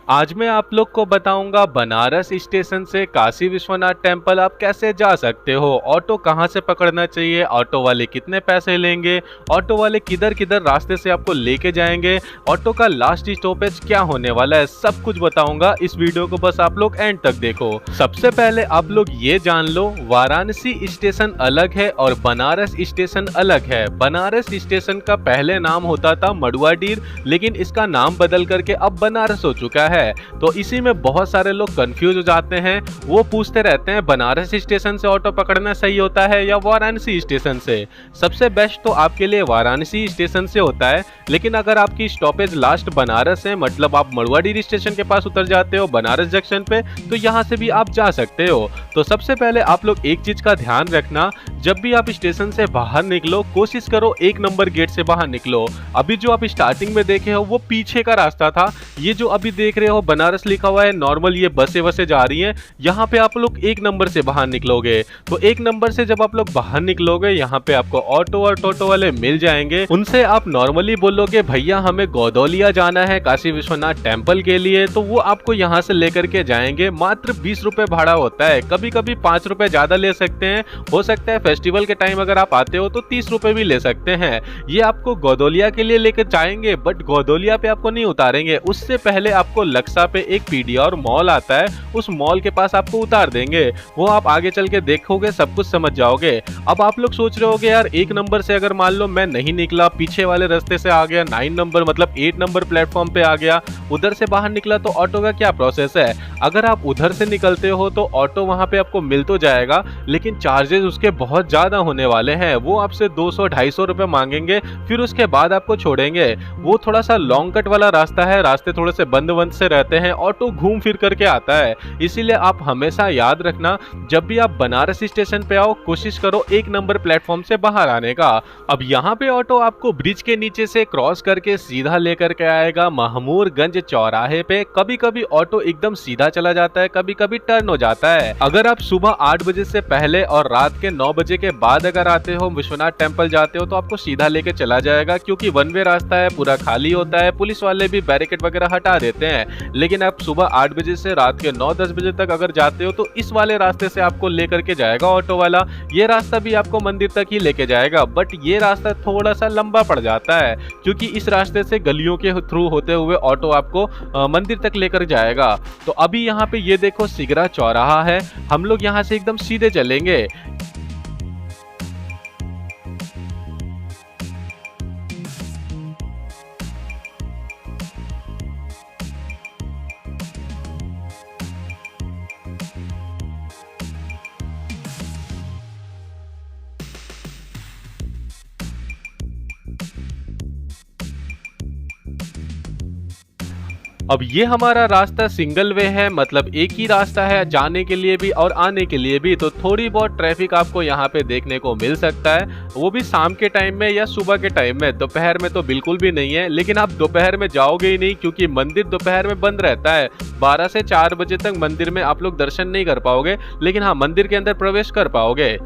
आज मैं आप लोग को बताऊंगा बनारस स्टेशन से काशी विश्वनाथ टेम्पल आप कैसे जा सकते हो। ऑटो कहां से पकड़ना चाहिए, ऑटो वाले कितने पैसे लेंगे, ऑटो वाले किधर किधर रास्ते से आपको लेके जाएंगे, ऑटो का लास्ट स्टॉपेज क्या होने वाला है, सब कुछ बताऊंगा। इस वीडियो को बस आप लोग एंड तक देखो। सबसे पहले आप लोग ये जान लो, वाराणसी स्टेशन अलग है और बनारस स्टेशन अलग है। बनारस स्टेशन का पहले नाम होता था मडुआडीर, लेकिन इसका नाम बदल करके अब बनारस हो चुका है। तो इसी में बहुत सारे लोग कंफ्यूज हो जाते हैं। वो पूछते रहते हैं बनारस स्टेशन से ऑटो पकड़ना सही होता है या वाराणसी स्टेशन से। सबसे बेस्ट तो आपके लिए वाराणसी स्टेशन से होता है, लेकिन अगर आपकी स्टॉपेज लास्ट बनारस है, मतलब आप मड़ुआडीह स्टेशन के पास उतर जाते हो बनारस जंक्शन पे, तो यहाँ से भी आप जा सकते हो। तो सबसे पहले आप लोग एक चीज का ध्यान रखना, जब भी आप स्टेशन से बाहर निकलो कोशिश करो 1 नंबर गेट से बाहर निकलो। अभी जो आप स्टार्टिंग में देखे हो वो पीछे का रास्ता था। ये जो अभी देख रहे हो बनारस लिखा हुआ है, नॉर्मल ये बसें वसें जा रही हैं, यहाँ पे आप लोग 1 नंबर से बाहर निकलोगे। तो 1 नंबर से जब आप लोग बाहर निकलोगे, यहाँ पे आपको ऑटो और टोटो वाले मिल जाएंगे। उनसे आप नॉर्मली बोलोगे भैया हमें गोदौलिया जाना है काशी विश्वनाथ टेम्पल के लिए, तो वो आपको यहाँ से लेकर के जाएंगे। मात्र 20 रुपए भाड़ा होता है, कभी कभी 5 रुपए ज्यादा ले सकते हैं। हो सकता है फेस्टिवल के टाइम अगर आप आते हो तो 30 रुपए भी ले सकते हैं। ये आपको गोदौलिया के लिए लेकर जाएंगे, बट गोदौलिया पे आपको नहीं उतारेंगे। उससे पहले आपको लक्सा पे एक पीडीआर मॉल आता है, उस मॉल के पास आपको उतार देंगे। वो आप आगे चल के देखोगे, सब कुछ समझ जाओगे। अब आप लोग सोच रहे होगे यार 1 नंबर से अगर मान लो मैं नहीं निकला, पीछे वाले रास्ते से आ गया 9 नंबर मतलब 8 नंबर प्लेटफॉर्म पे आ गया, उधर से बाहर निकला, तो ऑटो का क्या प्रोसेस है। अगर आप उधर से निकलते हो तो ऑटो वहां पे आपको मिल तो जाएगा, लेकिन चार्जेस उसके बहुत ज्यादा होने वाले हैं। वो आपसे 200-250 रुपए मांगेंगे, फिर उसके बाद आपको छोड़ेंगे। वो थोड़ा सा लॉन्ग कट वाला रास्ता है, रास्ते थोड़े से बंद बंद से रहते हैं, ऑटो घूम फिर करके आता है। इसीलिए आप हमेशा याद रखना, जब भी आप बनारस स्टेशन पे आओ कोशिश करो 1 नंबर प्लेटफॉर्म से बाहर आने का। अब यहाँ पे ऑटो आपको ब्रिज के नीचे से क्रॉस करके सीधा लेकर के आएगा महमूरगंज चौराहे पे। कभी कभी ऑटो एकदम सीधा चला जाता है, कभी कभी टर्न हो जाता है। अगर आप सुबह 8 बजे से पहले और रात के 9 बजे के बाद अगर आते हो, विश्वनाथ टेम्पल जाते हो, तो आपको सीधा लेके चला जाएगा, क्योंकि 1 वे रास्ता है, पूरा खाली होता है। पुलिस वाले भी बैरिकेड वगैरह हटा देते हैं। लेकिन आप सुबह 8 बजे से रात के 9-10 बजे तक अगर जाते हो तो इस वाले रास्ते से आपको लेकर के जाएगा ऑटो वाला। ये रास्ता भी आपको मंदिर तक ही लेके जाएगा, बट ये रास्ता थोड़ा सा लंबा पड़ जाता है, क्योंकि इस रास्ते से गलियों के थ्रू होते हुए ऑटो आपको मंदिर तक लेकर जाएगा। तो अभी यहाँ पे ये देखो सिगरा चौराहा है, हम लोग यहाँ से एकदम सीधे चलेंगे। अब ये हमारा रास्ता सिंगल वे है, मतलब एक ही रास्ता है जाने के लिए भी और आने के लिए भी। तो थोड़ी बहुत ट्रैफिक आपको यहाँ पे देखने को मिल सकता है, वो भी शाम के टाइम में या सुबह के टाइम में। दोपहर में तो बिल्कुल भी नहीं है, लेकिन आप दोपहर में जाओगे ही नहीं, क्योंकि मंदिर दोपहर में बंद रहता है। 12 से 4 बजे तक मंदिर में आप लोग दर्शन नहीं कर पाओगे, लेकिन हाँ मंदिर के अंदर प्रवेश कर पाओगे।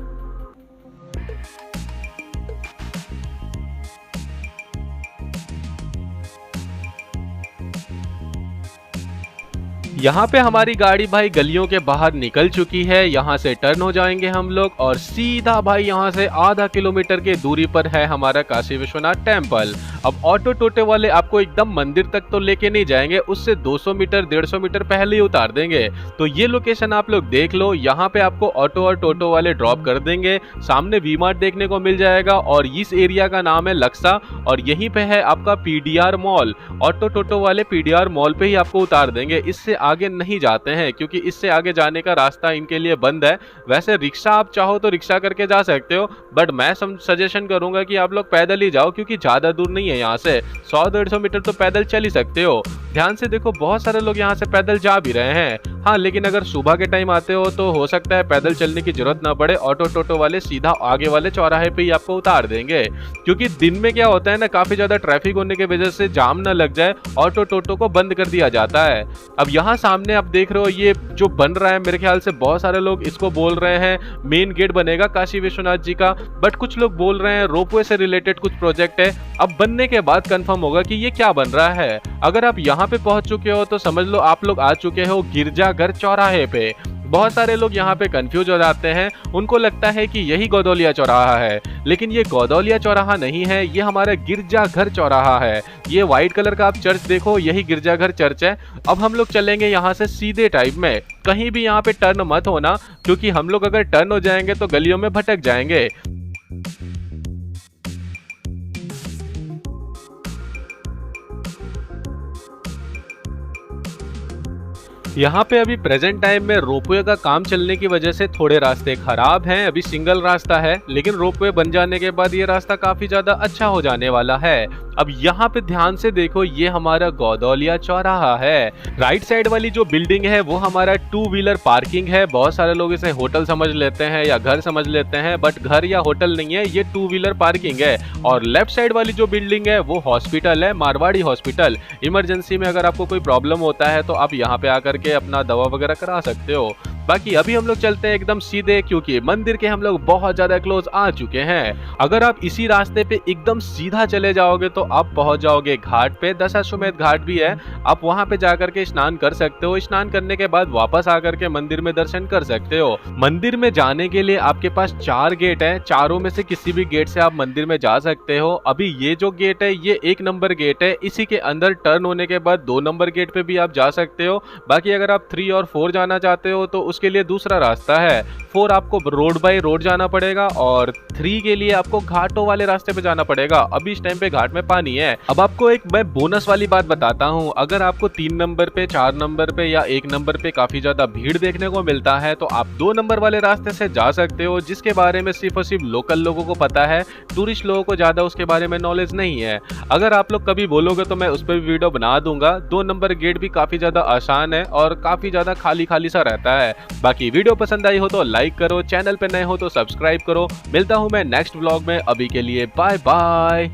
यहाँ पे हमारी गाड़ी भाई गलियों के बाहर निकल चुकी है। यहाँ से टर्न हो जाएंगे हम लोग और सीधा भाई यहाँ से आधा किलोमीटर की दूरी पर है हमारा काशी विश्वनाथ टेम्पल। अब ऑटो टोटे वाले आपको एकदम मंदिर तक तो लेके नहीं जाएंगे, उससे 200 मीटर 150 मीटर पहले ही उतार देंगे। तो ये लोकेशन आप लोग देख लो, यहाँ पे आपको ऑटो और टोटो वाले ड्रॉप कर देंगे। सामने वी मार्ट देखने को मिल जाएगा और इस एरिया का नाम है लक्सा, और यहीं पे है आपका पीडीआर मॉल। ऑटो टोटो वाले पीडीआर मॉल पे ही आपको उतार देंगे, इससे आगे नहीं जाते हैं, क्योंकि इससे आगे जाने का रास्ता इनके लिए बंद है। वैसे रिक्शा आप चाहो तो रिक्शा करके जा सकते हो, बट मैं सजेशन करूंगा कि आप लोग पैदल ही जाओ, क्योंकि ज्यादा दूर नहीं है। यहाँ से 100-150 मीटर तो पैदल चल ही सकते हो। ध्यान से देखो बहुत सारे लोग यहाँ से पैदल जा भी रहे हैं। हाँ, लेकिन अगर सुबह के टाइम आते हो तो हो सकता है पैदल चलने की जरूरत ना पड़े, ऑटो टोटो वाले सीधा आगे वाले चौराहे पे ही आपको उतार देंगे। क्योंकि दिन में क्या होता है ना, काफी ज्यादा ट्रैफिक होने की वजह से जाम ना लग जाए, ऑटो टोटो को बंद कर दिया जाता है। अब यहाँ सामने आप देख रहे हो ये जो बन रहा है, मेरे ख्याल से बहुत सारे लोग इसको बोल रहे हैं मेन गेट बनेगा काशी विश्वनाथ जी का, बट कुछ लोग बोल रहे हैं रोपवे से रिलेटेड कुछ प्रोजेक्ट है। अब बनने बनने के बाद कंफर्म होगा कि ये क्या बन रहा है। अगर आप यहाँ पे पहुंच चुके हो तो समझ लो आप लोग आ चुके हो गिरजाघर चौराहे पे। बहुत सारे लोग यहाँ पे कंफ्यूज हो जाते हैं, उनको लगता है कि यही गोदौलिया चौराहा है, लेकिन ये गोदौलिया चौराहा नहीं है, ये हमारा गिरजाघर चौराहा है। ये व्हाइट कलर का आप चर्च देखो, यही गिरजाघर चर्च है। अब हम लोग चलेंगे यहाँ से सीधे टाइप में, कहीं भी यहाँ पे टर्न मत होना, क्योंकि हम लोग अगर टर्न हो जाएंगे तो गलियों में भटक जाएंगे। यहाँ पे अभी प्रेजेंट टाइम में रोपवे का काम चलने की वजह से थोड़े रास्ते खराब हैं, अभी सिंगल रास्ता है, लेकिन रोपवे बन जाने के बाद ये रास्ता काफी ज्यादा अच्छा हो जाने वाला है। अब यहाँ पे ध्यान से देखो, ये हमारा गोदौलिया चौराहा है। राइट साइड वाली जो बिल्डिंग है वो हमारा 2 व्हीलर पार्किंग है। बहुत सारे लोग इसे होटल समझ लेते हैं या घर समझ लेते हैं, बट घर या होटल नहीं है, ये 2 व्हीलर पार्किंग है। और लेफ्ट साइड वाली जो बिल्डिंग है वो हॉस्पिटल है, मारवाड़ी हॉस्पिटल। इमरजेंसी में अगर आपको कोई प्रॉब्लम होता है तो आप यहाँ पे आकर के अपना दवा वगैरह करा सकते हो। बाकी अभी हम लोग चलते हैं एकदम सीधे, क्योंकि मंदिर के हम लोग बहुत ज्यादा क्लोज आ चुके हैं। अगर आप इसी रास्ते पे एकदम सीधा चले जाओगे तो आप पहुंच जाओगे घाट पे। दशाश्वमेध घाट भी है, आप वहां पे जाकर के स्नान कर सकते हो। स्नान करने के बाद वापस आकर के मंदिर में दर्शन कर सकते हो। मंदिर में जाने के लिए आपके पास 4 गेट है, चारों में से किसी भी गेट से आप मंदिर में जा सकते हो। अभी ये जो गेट है ये 1 नंबर गेट है, इसी के अंदर टर्न होने के बाद 2 नंबर गेट पे भी आप जा सकते हो। बाकी अगर आप 3 और 4 जाना चाहते हो तो उसके लिए दूसरा रास्ता है। 4 आपको रोड बाय रोड जाना पड़ेगा और 3 के लिए आपको घाटों वाले रास्ते पे जाना पड़ेगा। अभी इस टाइम पे घाट में पानी है। अब आपको एक मैं बोनस वाली बात बताता हूँ, अगर आपको 3 नंबर पे, 4 नंबर पे या 1 नंबर पे काफी ज्यादा भीड़ देखने को मिलता है तो आप 2 नंबर वाले रास्ते से जा सकते हो, जिसके बारे में सिर्फ और सिर्फ लोकल लोगों को पता है, टूरिस्ट लोगों को ज्यादा उसके बारे में नॉलेज नहीं है। अगर आप लोग कभी बोलोगे तो मैं उस पर वीडियो बना दूंगा। 2 नंबर गेट भी काफी ज्यादा आसान है और काफी ज्यादा खाली खाली सा रहता है। बाकी वीडियो पसंद आई हो तो लाइक करो, चैनल पे नए हो तो सब्सक्राइब करो। मिलता हूं मैं नेक्स्ट व्लॉग में, अभी के लिए बाय बाय।